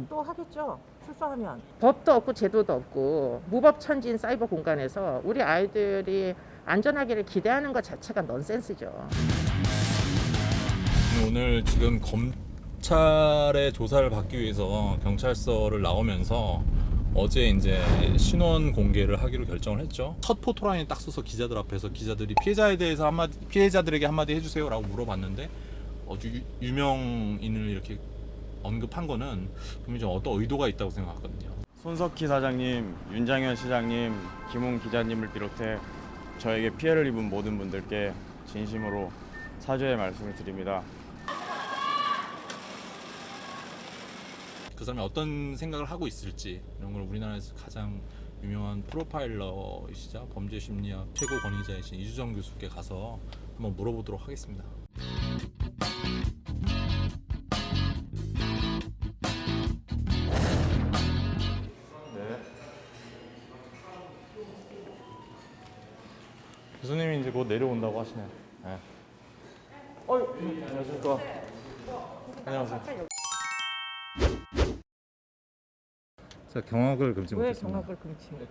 또 하겠죠. 출소하면. 법도 없고 제도도 없고 무법천지인 사이버 공간에서 우리 아이들이 안전하기를 기대하는 것 자체가 넌센스죠. 오늘 지금 검찰의 조사를 받기 위해서 경찰서를 나오면서 어제 이제 신원 공개를 하기로 결정을 했죠. 첫 포토라인에 딱 서서 기자들 앞에서 기자들이 피해자에 대해서 피해자들에게 한마디 해주세요라고 물어봤는데 아주 유명인을 이렇게 언급한 거는 분명히 좀 어떤 의도가 있다고 생각하거든요. 손석희 사장님, 윤장현 시장님, 김웅 기자님을 비롯해 저에게 피해를 입은 모든 분들께 진심으로 사죄의 말씀을 드립니다. 그 사람이 어떤 생각을 하고 있을지 이런 걸 우리나라에서 가장 유명한 프로파일러이시자 범죄심리학 최고 권위자이신 이주정 교수께 가서 한번 물어보도록 하겠습니다. 네. 교수님이 이제 곧 내려온다고 하시네요. 네. 안녕하십니까. 안녕하세요. 제가 경악을 금치 왜 못했습니다. 경악을 금치 못해?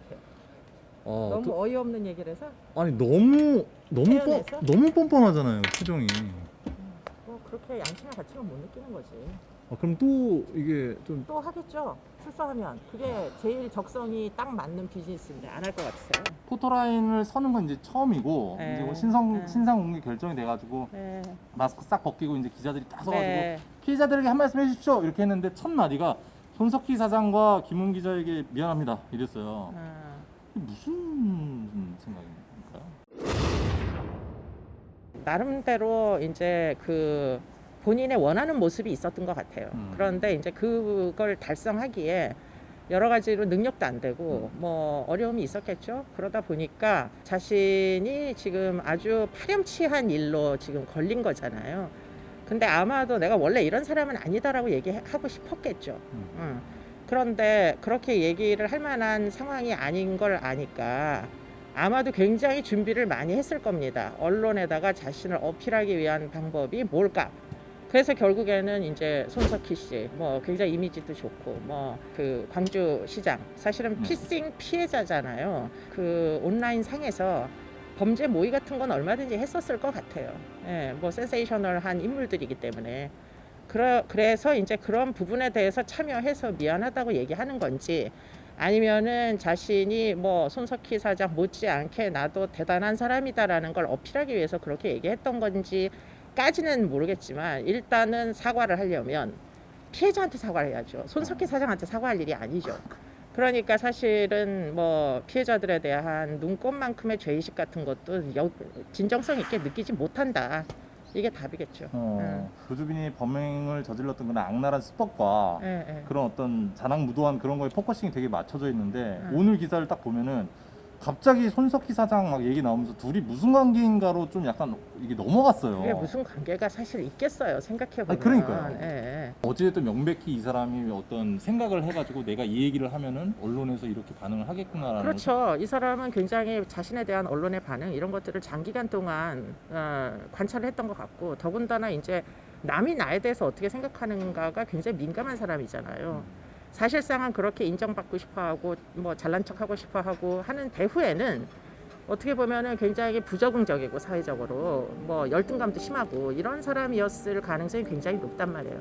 너무 또, 어이없는 얘기를 해서 아니 너무 태연해서? 너무 뻔뻔하잖아요 표정이. 뭐 그렇게 양심의 가치는 못 느끼는 거지. 그럼 또 이게 좀 또 하겠죠. 출소하면 그게 제일 적성이 딱 맞는 비즈니스인데 안 할 것 같으세요? 포토라인을 서는 건 이제 처음이고 네. 이제 뭐 네. 신상 공개 결정이 돼가지고 네. 마스크 싹 벗기고 이제 기자들이 딱 서가지고 네. 피해자들에게 한 말씀 해주십시오 이렇게 했는데 첫 마디가 손석희 사장과 김웅 기자에게 미안합니다 이랬어요. 이게 무슨 생각입니까? 나름대로 이제 그 본인의 원하는 모습이 있었던 것 같아요. 그런데 이제 그걸 달성하기에 여러 가지로 능력도 안 되고 뭐 어려움이 있었겠죠. 그러다 보니까 자신이 지금 아주 파렴치한 일로 지금 걸린 거잖아요. 근데 아마도 내가 원래 이런 사람은 아니다라고 얘기하고 싶었겠죠. 그런데 그렇게 얘기를 할 만한 상황이 아닌 걸 아니까 아마도 굉장히 준비를 많이 했을 겁니다. 언론에다가 자신을 어필하기 위한 방법이 뭘까? 그래서 결국에는 이제 손석희 씨, 뭐 굉장히 이미지도 좋고, 뭐 그 광주 시장 사실은 피싱 피해자잖아요. 그 온라인 상에서 범죄 모의 같은 건 얼마든지 했었을 것 같아요. 예, 뭐 센세이셔널한 인물들이기 때문에. 그래서 이제 그런 부분에 대해서 참여해서 미안하다고 얘기하는 건지 아니면은 자신이 뭐 손석희 사장 못지않게 나도 대단한 사람이다라는 걸 어필하기 위해서 그렇게 얘기했던 건지까지는 모르겠지만 일단은 사과를 하려면 피해자한테 사과를 해야죠. 손석희 사장한테 사과할 일이 아니죠. 그러니까 사실은 뭐 피해자들에 대한 눈꼽만큼의 죄의식 같은 것도 진정성 있게 느끼지 못한다. 이게 답이겠죠. 조주빈이 범행을 저질렀던 그런 악랄한 수법과 그런 어떤 잔악무도한 그런 거에 포커싱이 되게 맞춰져 있는데 오늘 기사를 딱 보면은 갑자기 손석희 사장 막 얘기 나오면서 둘이 무슨 관계인가로 좀 약간 이게 넘어갔어요. 그게 무슨 관계가 사실 있겠어요. 생각해보면. 아니, 그러니까요. 예. 어쨌든 명백히 이 사람이 어떤 생각을 해가지고 내가 이 얘기를 하면은 언론에서 이렇게 반응을 하겠구나라는. 그렇죠. 이 사람은 굉장히 자신에 대한 언론의 반응 이런 것들을 장기간 동안 관찰을 했던 것 같고 더군다나 이제 남이 나에 대해서 어떻게 생각하는가가 굉장히 민감한 사람이잖아요. 사실상은 그렇게 인정받고 싶어하고 뭐 잘난 척하고 싶어하고 하는 배후에는 어떻게 보면은 굉장히 부적응적이고 사회적으로 뭐 열등감도 심하고 이런 사람이었을 가능성이 굉장히 높단 말이에요.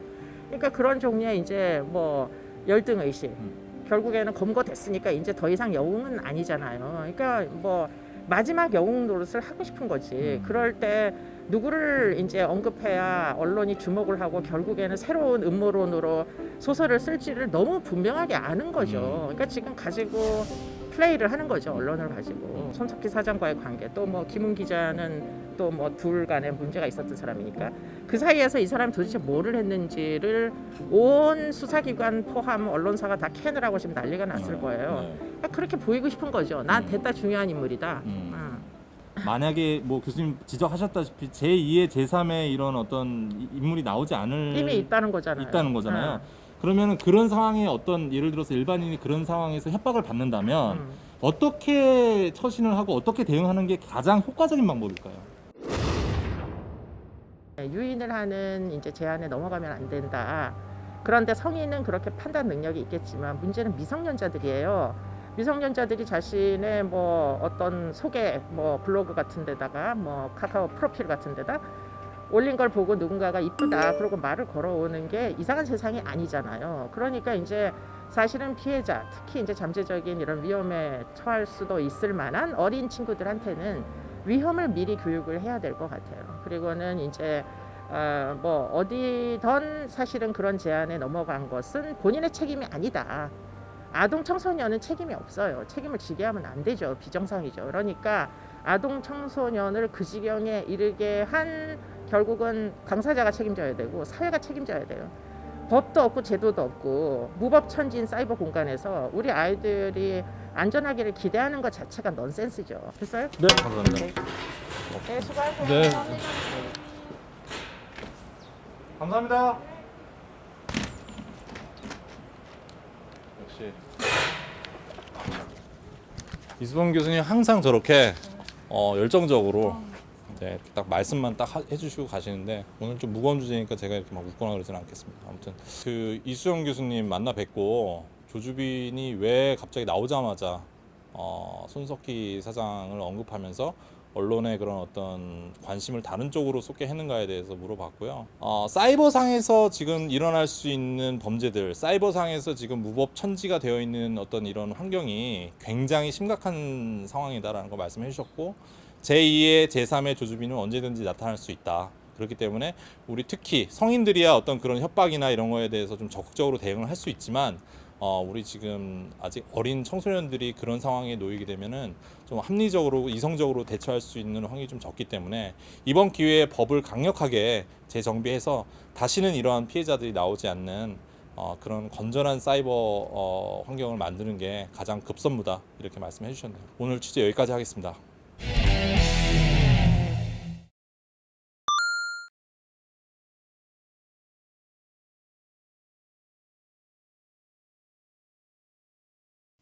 그러니까 그런 종류의 이제 뭐 열등 의식 결국에는 검거됐으니까 이제 더 이상 영웅은 아니잖아요. 그러니까 뭐 마지막 영웅 노릇을 하고 싶은 거지. 그럴 때 누구를 이제 언급해야 언론이 주목을 하고 결국에는 새로운 음모론으로 소설을 쓸지를 너무 분명하게 아는 거죠. 그러니까 지금 가지고 플레이를 하는 거죠. 언론을 가지고. 손석희 사장과의 관계 또 뭐 김웅 기자는 또 뭐 둘 간에 문제가 있었던 사람이니까 그 사이에서 이 사람이 도대체 뭐를 했는지를 온 수사기관 포함 언론사가 다 캐느라고 지금 난리가 났을 거예요. 그러니까 그렇게 보이고 싶은 거죠. 난 됐다 중요한 인물이다. 만약에 뭐 교수님 지적하셨다시피 제2의 제3의 이런 어떤 인물이 나오지 않을 이미 있다는 거잖아요. 그러면은 그런 상황에 어떤 예를 들어서 일반인이 그런 상황에서 협박을 받는다면 어떻게 처신을 하고 어떻게 대응하는 게 가장 효과적인 방법일까요? 유인을 하는 이제 제한에 넘어가면 안 된다. 그런데 성인은 그렇게 판단 능력이 있겠지만 문제는 미성년자들이에요. 미성년자들이 자신의 뭐 어떤 소개 뭐 블로그 같은 데다가 뭐 카카오 프로필 같은 데다 올린 걸 보고 누군가가 이쁘다 그러고 말을 걸어오는 게 이상한 세상이 아니잖아요. 그러니까 이제 사실은 피해자, 특히 이제 잠재적인 이런 위험에 처할 수도 있을 만한 어린 친구들한테는 위험을 미리 교육을 해야 될 것 같아요. 그리고는 이제 뭐 어디든 사실은 그런 제안에 넘어간 것은 본인의 책임이 아니다. 아동 청소년은 책임이 없어요. 책임을 지게 하면 안 되죠. 비정상이죠. 그러니까 아동 청소년을 그 지경에 이르게 한 결국은 당사자가 책임져야 되고 사회가 책임져야 돼요. 법도 없고 제도도 없고 무법천지인 사이버 공간에서 우리 아이들이 안전하기를 기대하는 것 자체가 넌센스죠. 됐어요? 네, 감사합니다. 네, 수고하세요. 네. 감사합니다. 역시 이수범 교수님 항상 저렇게 열정적으로 네, 이렇게 딱 말씀만 딱 해주시고 가시는데 오늘 좀 무거운 주제니까 제가 이렇게 막 웃거나 그러지는 않겠습니다. 아무튼 그 이수영 교수님 만나 뵙고 조주빈이 왜 갑자기 나오자마자 손석희 사장을 언급하면서 언론의 그런 어떤 관심을 다른 쪽으로 쏟게 했는가에 대해서 물어봤고요. 사이버상에서 지금 일어날 수 있는 범죄들, 사이버상에서 지금 무법천지가 되어 있는 어떤 이런 환경이 굉장히 심각한 상황이다라는 거 말씀해 주셨고 제2의 제3의 조주빈은 언제든지 나타날 수 있다. 그렇기 때문에 우리 특히 성인들이야 어떤 그런 협박이나 이런 거에 대해서 좀 적극적으로 대응을 할 수 있지만 우리 지금 아직 어린 청소년들이 그런 상황에 놓이게 되면은 좀 합리적으로 이성적으로 대처할 수 있는 확률이 좀 적기 때문에 이번 기회에 법을 강력하게 재정비해서 다시는 이러한 피해자들이 나오지 않는 그런 건전한 사이버 환경을 만드는 게 가장 급선무다 이렇게 말씀해 주셨네요. 오늘 취재 여기까지 하겠습니다.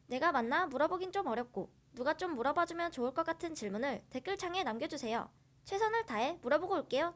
내가 맞나 물어보긴 좀 어렵고 누가 좀 물어봐주면 좋을 것 같은 질문을 댓글창에 남겨주세요. 최선을 다해 물어보고 올게요.